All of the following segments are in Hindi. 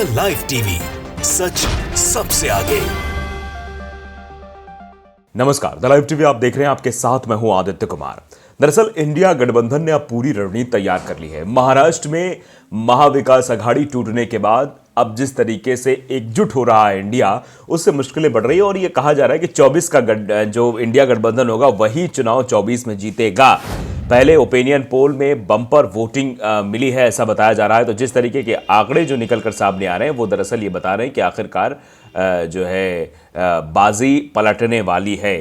द लाइव टीवी, सच सबसे आगे। नमस्कार, द लाइव टीवी आप देख रहे हैं। आपके साथ मैं हूं आदित्य कुमार। दरअसल इंडिया गठबंधन ने अब पूरी रणनीति तैयार कर ली है। महाराष्ट्र में महाविकास अघाड़ी टूटने के बाद अब जिस तरीके से एकजुट हो रहा है इंडिया, उससे मुश्किलें बढ़ रही है और ये कहा जा रहा है कि 24 का जो इंडिया गठबंधन होगा वही चुनाव 24 में जीतेगा। पहले ओपिनियन पोल में बम्पर वोटिंग मिली है, ऐसा बताया जा रहा है। तो जिस तरीके के आंकड़े जो निकलकर सामने आ रहे हैं वो दरअसल ये बता रहे हैं कि आखिरकार जो है बाजी पलटने वाली है,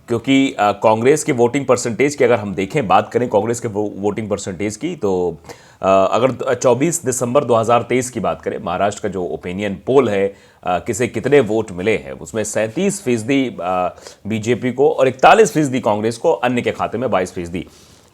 क्योंकि कांग्रेस के वोटिंग परसेंटेज की अगर हम देखें, बात करें कांग्रेस के वोटिंग परसेंटेज की, तो अगर 24 दिसंबर 2023 की बात करें, महाराष्ट्र का जो ओपिनियन पोल है किसे कितने वोट मिले हैं, उसमें 37% बीजेपी को और 41% कांग्रेस को, अन्य के खाते में 22%।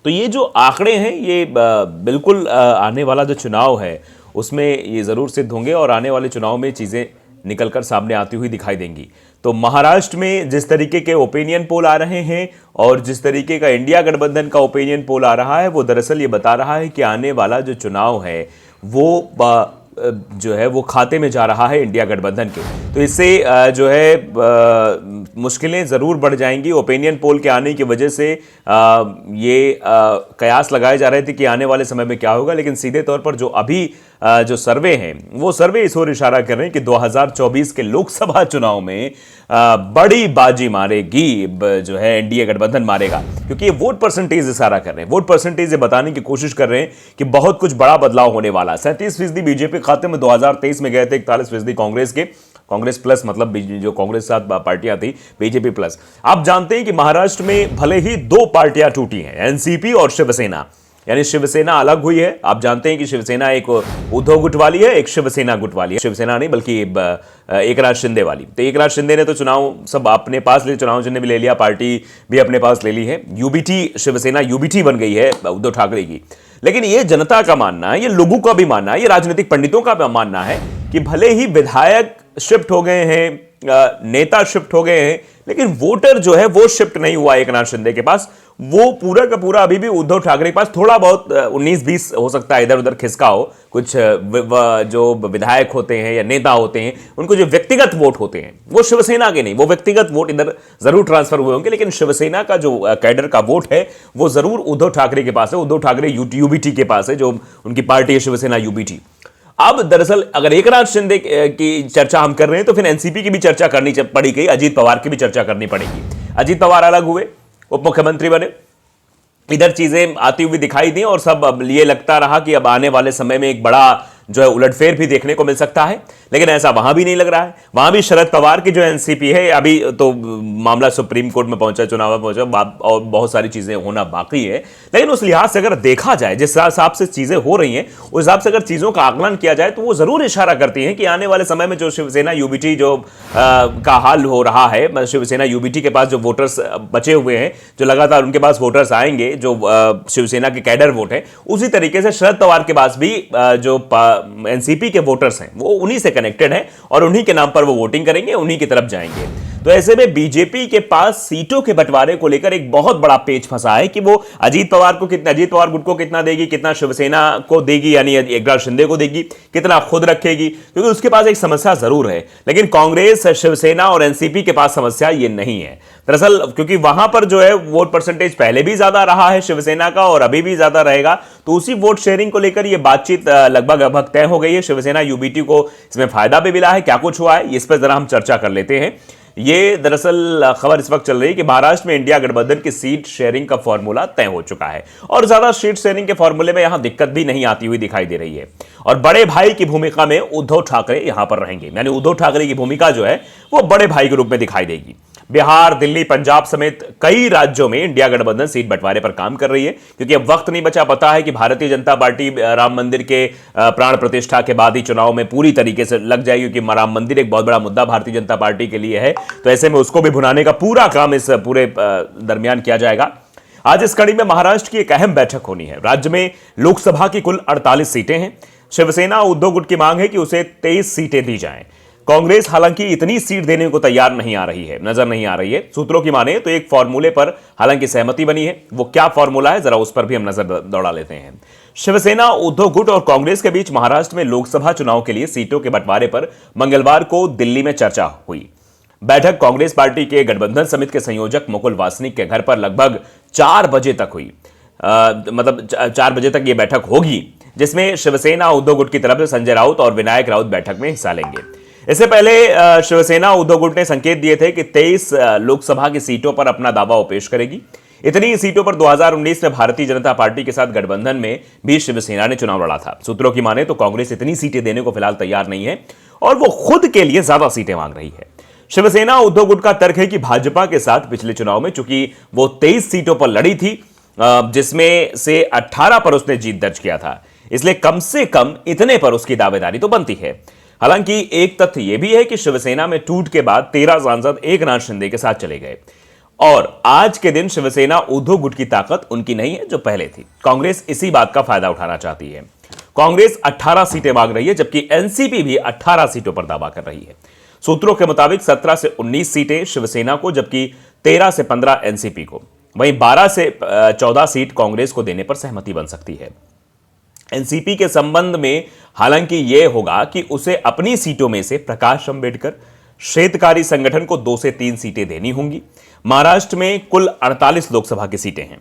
तो ये जो आंकड़े हैं ये बिल्कुल आने वाला जो चुनाव है उसमें ये ज़रूर सिद्ध होंगे और आने वाले चुनाव में चीज़ें निकलकर सामने आती हुई दिखाई देंगी। तो महाराष्ट्र में जिस तरीके के ओपिनियन पोल आ रहे हैं और जिस तरीके का इंडिया गठबंधन का ओपिनियन पोल आ रहा है, वो दरअसल ये बता रहा है कि आने वाला जो चुनाव है वो जो है वो खाते में जा रहा है इंडिया गठबंधन के। तो इससे जो है मुश्किलें ज़रूर बढ़ जाएंगी। ओपिनियन पोल के आने की वजह से ये कयास लगाए जा रहे थे कि आने वाले समय में क्या होगा, लेकिन सीधे तौर पर जो अभी जो सर्वे हैं वो सर्वे इस ओर इशारा कर रहे हैं कि 2024 के लोकसभा चुनाव में बड़ी बाजी मारेगी जो है एनडीए गठबंधन मारेगा, क्योंकि ये वोट परसेंटेज इशारा कर रहे हैं। वोट परसेंटेज ये बताने की कोशिश कर रहे हैं कि बहुत कुछ बड़ा बदलाव होने वाला है। 37% बीजेपी खाते में 2023 में गए थे, 41% कांग्रेस के, कांग्रेस प्लस मतलब जो कांग्रेस साथ पार्टियां थी बीजेपी प्लस। आप जानते हैं कि महाराष्ट्र में भले ही दो पार्टियां टूटी हैं, एनसीपी और शिवसेना, यानी शिवसेना अलग हुई है। आप जानते हैं कि शिवसेना एक उद्धव गुट वाली है, एक शिवसेना गुट वाली है। शिवसेना नहीं बल्कि एकनाथ शिंदे वाली। तो एकनाथ शिंदे ने तो चुनाव सब अपने पास ले, चुनाव चिन्ह भी ले लिया, पार्टी भी अपने पास ले ली है। यूबीटी, शिवसेना यूबीटी बन गई है उद्धव ठाकरे की। लेकिन ये जनता का मानना है, ये लोगों का भी मानना है, ये राजनीतिक पंडितों का भी मानना है कि भले ही विधायक शिफ्ट हो गए हैं, नेता शिफ्ट हो गए हैं, लेकिन वोटर जो है वो शिफ्ट नहीं हुआ एकनाथ शिंदे के पास। वो पूरा का पूरा अभी भी उद्धव ठाकरे के पास, थोड़ा बहुत 19-20 हो सकता है इधर उधर खिसका हो। कुछ जो विधायक होते हैं या नेता होते हैं, उनको जो व्यक्तिगत वोट होते हैं वो शिवसेना के नहीं, वो व्यक्तिगत वोट इधर जरूर ट्रांसफर हुए होंगे, लेकिन शिवसेना का जो कैडर का वोट है वो जरूर उद्धव ठाकरे के पास है। उद्धव ठाकरे यूबीटी के पास है, जो उनकी पार्टी है शिवसेना यूबीटी। अब दरअसल अगर एकनाथ शिंदे की चर्चा हम कर रहे हैं तो फिर एनसीपी की भी चर्चा करनी पड़ेगी, अजीत पवार की भी चर्चा करनी पड़ेगी। अजीत पवार अलग हुए, उप मुख्यमंत्री बने, इधर चीजें आती हुई दिखाई दी और सब अब ये लगता रहा कि अब आने वाले समय में एक बड़ा जो है उलटफेर भी देखने को मिल सकता है, लेकिन ऐसा वहां भी नहीं लग रहा है। वहां भी शरद पवार की जो एनसीपी है, अभी तो मामला सुप्रीम कोर्ट में पहुंचा, चुनाव में पहुंचा और बहुत सारी चीजें होना बाकी है, लेकिन उस लिहाज से अगर देखा जाए, जिस हिसाब से चीजें हो रही हैं उस हिसाब से अगर चीजों का आकलन किया जाए तो वो जरूर इशारा करती हैं कि आने वाले समय में जो शिवसेना यूबीटी जो का हाल हो रहा है, शिवसेना यूबीटी के पास जो वोटर्स बचे हुए हैं, जो लगातार उनके पास वोटर्स आएंगे, जो शिवसेना के कैडर वोट है, उसी तरीके से शरद पवार के पास भी जो एनसीपी के वोटर्स हैं वो उन्हीं से कनेक्टेड हैं और उन्हीं के नाम पर वो वोटिंग करेंगे, उन्हीं की तरफ जाएंगे। तो ऐसे में बीजेपी के पास सीटों के बंटवारे को लेकर एक बहुत बड़ा पेच फंसा है कि वो अजीत पवार गुट को कितना देगी, कितना शिवसेना को देगी, यानी एकनाथ शिंदे को देगी, कितना खुद रखेगी, क्योंकि उसके पास एक समस्या जरूर है। लेकिन कांग्रेस, शिवसेना और एनसीपी के पास समस्या ये नहीं है दरअसल, क्योंकि वहां पर जो है वोट परसेंटेज पहले भी ज्यादा रहा है शिवसेना का और अभी भी ज्यादा रहेगा। तो उसी वोट शेयरिंग को लेकर ये बातचीत लगभग तय हो गई है। शिवसेना यूबीटी को इसमें फायदा भी मिला है, क्या कुछ हुआ है इस पर जरा हम चर्चा कर लेते हैं। ये दरअसल खबर इस वक्त चल रही है कि महाराष्ट्र में इंडिया गठबंधन की सीट शेयरिंग का फॉर्मूला तय हो चुका है और ज्यादा सीट शेयरिंग के फॉर्मूले में यहां दिक्कत भी नहीं आती हुई दिखाई दे रही है। और बड़े भाई की भूमिका में उद्धव ठाकरे यहां पर रहेंगे, यानी उद्धव ठाकरे की भूमिका जो है वो बड़े भाई के रूप में दिखाई देगी। बिहार, दिल्ली, पंजाब समेत कई राज्यों में इंडिया गठबंधन सीट बंटवारे पर काम कर रही है, क्योंकि अब वक्त नहीं बचा। पता है कि भारतीय जनता पार्टी राम मंदिर के प्राण प्रतिष्ठा के बाद ही चुनाव में पूरी तरीके से लग जाएगी, क्योंकि राम मंदिर एक बहुत बड़ा मुद्दा भारतीय जनता पार्टी के लिए है। तो ऐसे में उसको भी भुनाने का पूरा काम इस पूरे दरमियान किया जाएगा। आज इस कड़ी में महाराष्ट्र की एक अहम बैठक होनी है। राज्य में लोकसभा की कुल 48 सीटें हैं। शिवसेना उद्धव गुट की मांग है कि उसे 23 सीटें दी जाएं। कांग्रेस हालांकि इतनी सीट देने को तैयार नहीं आ रही है, नजर नहीं आ रही है। सूत्रों की माने तो एक फॉर्मूले पर हालांकि सहमति बनी है। वो क्या फॉर्मूला है, जरा उस पर भी हम नजर दौड़ा लेते हैं। शिवसेना, उद्धव गुट और कांग्रेस के बीच महाराष्ट्र में लोकसभा चुनाव के लिए सीटों के बंटवारे पर मंगलवार को दिल्ली में चर्चा हुई। बैठक कांग्रेस पार्टी के गठबंधन समिति के संयोजक मुकुल वासनिक के घर पर लगभग 4 बजे तक हुई। 4 बजे तक यह बैठक होगी, जिसमें शिवसेना, उद्धव गुट की तरफ से संजय राउत और विनायक राउत बैठक में हिस्सा लेंगे। इससे पहले शिवसेना, उद्धव गुट ने संकेत दिए थे कि 23 लोकसभा की सीटों पर अपना दावा वो पेश करेगी। इतनी ही सीटों पर 2019 में भारतीय जनता पार्टी के साथ गठबंधन में भी शिवसेना ने चुनाव लड़ा था। सूत्रों की माने तो कांग्रेस इतनी सीटें देने को फिलहाल तैयार नहीं है और वो खुद के लिए ज्यादा सीटें मांग रही है। शिवसेना, उद्धव गुट का तर्क है कि भाजपा के साथ पिछले चुनाव में चूंकि वो 23 सीटों पर लड़ी थी, जिसमें से 18 पर उसने जीत दर्ज किया था, इसलिए कम से कम इतने पर उसकी दावेदारी तो बनती है। हालांकि एक तथ्य यह भी है कि शिवसेना में टूट के बाद 13 सांसद एकनाथ शिंदे के साथ चले गए और आज के दिन शिवसेना, उद्धव गुट की ताकत उनकी नहीं है जो पहले थी। कांग्रेस इसी बात का फायदा उठाना चाहती है। कांग्रेस 18 सीटें मांग रही है, जबकि एनसीपी भी 18 सीटों पर दावा कर रही है। सूत्रों के मुताबिक 17 से 19 सीटें शिवसेना को, जबकि 13 से 15 एनसीपी को। वहीं 12 से 14 सीट कांग्रेस को देने पर सहमति बन सकती है। एनसीपी के संबंध में हालांकि यह होगा कि उसे अपनी सीटों में से प्रकाश अंबेडकर, श्वेतकारी संगठन को 2 से 3 सीटें देनी होंगी। महाराष्ट्र में कुल 48 लोकसभा की सीटें हैं।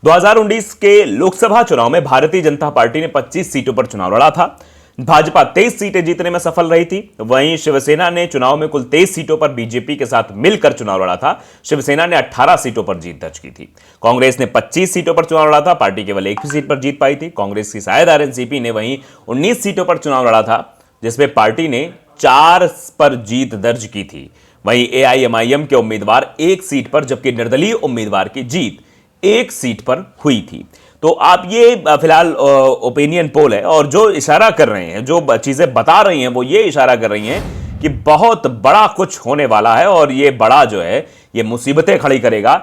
2019 के लोकसभा चुनाव में भारतीय जनता पार्टी ने 25 सीटों पर चुनाव लड़ा था। भाजपा 23 सीटें जीतने में सफल रही थी। वहीं शिवसेना ने चुनाव में कुल 23 सीटों पर बीजेपी के साथ मिलकर चुनाव लड़ा था। शिवसेना ने 18 सीटों पर जीत दर्ज की थी। कांग्रेस ने 25 सीटों पर चुनाव लड़ा था। पार्टी केवल एक ही सीट पर जीत पाई थी। कांग्रेस की साझेदार एनसीपी ने वहीं 19 सीटों पर चुनाव लड़ा था, जिसमें पार्टी ने 4 पर जीत दर्ज की थी। वहीं एआईएमआईएम के उम्मीदवार 1 सीट पर, जबकि निर्दलीय उम्मीदवार की जीत 1 सीट पर हुई थी। तो आप ये फिलहाल ओपिनियन पोल है और जो इशारा कर रहे हैं, जो चीजें बता रही हैं, वो ये इशारा कर रही हैं कि बहुत बड़ा कुछ होने वाला है और ये बड़ा जो है ये मुसीबतें खड़ी करेगा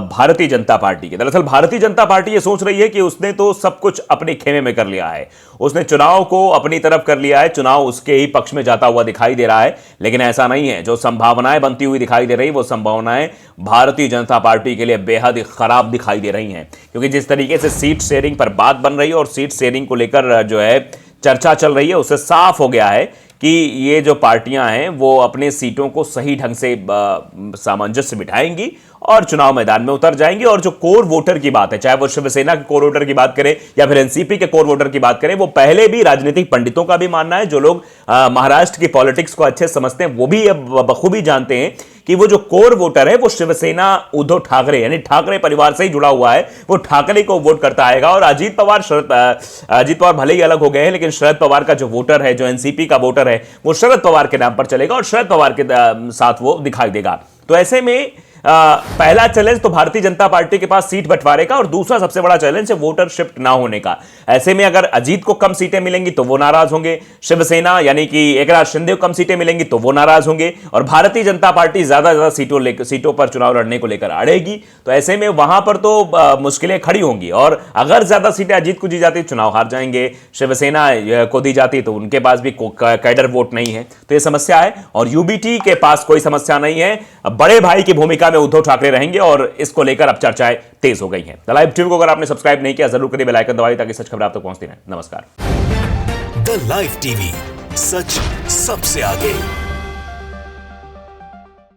भारतीय जनता पार्टी की। दरअसल भारतीय जनता पार्टी ये सोच रही है कि उसने तो सब कुछ अपने खेमे में कर लिया है, उसने चुनाव को अपनी तरफ कर लिया है, चुनाव उसके ही पक्ष में जाता हुआ दिखाई दे रहा है। लेकिन ऐसा नहीं है। जो संभावनाएं बनती हुई दिखाई दे रही, वो संभावनाएं भारतीय जनता पार्टी के लिए बेहद ही खराब दिखाई दे रही हैं, क्योंकि जिस तरीके से सीट शेयरिंग पर बात बन रही है और सीट शेयरिंग को लेकर जो है चर्चा चल रही है, उससे साफ हो गया है कि ये जो पार्टियां हैं वो अपने सीटों को सही ढंग से सामंजस्य बिठाएंगी और चुनाव मैदान में उतर जाएंगी। और जो कोर वोटर की बात है, चाहे वो शिवसेना के कोर वोटर की बात करें या फिर एनसीपी के कोर वोटर की बात करें, वो पहले भी राजनीतिक पंडितों का भी मानना है, जो लोग महाराष्ट्र की पॉलिटिक्स को अच्छे समझते हैं वो भी बखूबी जानते हैं कि वो जो कोर वोटर है वो शिवसेना, उद्धव ठाकरे यानी ठाकरे परिवार से ही जुड़ा हुआ है। वो ठाकरे को वोट करता आएगा। और अजीत पवार भले ही अलग हो गए हैं, लेकिन शरद पवार का जो वोटर है, जो एनसीपी का वोटर है, वो शरद पवार के नाम पर चलेगा और शरद पवार के साथ वो दिखाई देगा। तो ऐसे में पहला चैलेंज तो भारतीय जनता पार्टी के पास सीट बंटवारे का और दूसरा सबसे बड़ा चैलेंज है वोटर शिफ्ट ना होने का। ऐसे में अगर अजीत को कम सीटें मिलेंगी तो वो नाराज होंगे, शिवसेना यानी कि एकनाथ शिंदे को कम सीटें मिलेंगी तो वो नाराज होंगे, और भारतीय जनता पार्टी ज्यादा सीटों पर चुनाव लड़ने को लेकर अड़ेगी। तो ऐसे में वहां पर तो मुश्किलें खड़ी होंगी। और अगर ज्यादा सीटें अजीत को दी जाती, चुनाव हार जाएंगे। शिवसेना को दी जाती तो उनके पास भी कैडर वोट नहीं है। तो यह समस्या है और यूबीटी के पास कोई समस्या नहीं है। बड़े भाई की भूमिका में उद्धव ठाकरे रहेंगे और इसको लेकर अब चर्चाएं तेज हो गई हैं। द लाइव टीवी को अगर आपने सब्सक्राइब नहीं किया, जरूर करिए, बेल आइकन दबाइए ताकि सच खबर आप तक पहुंचती रहे। नमस्कार। द लाइव टीवी, सच सबसे आगे।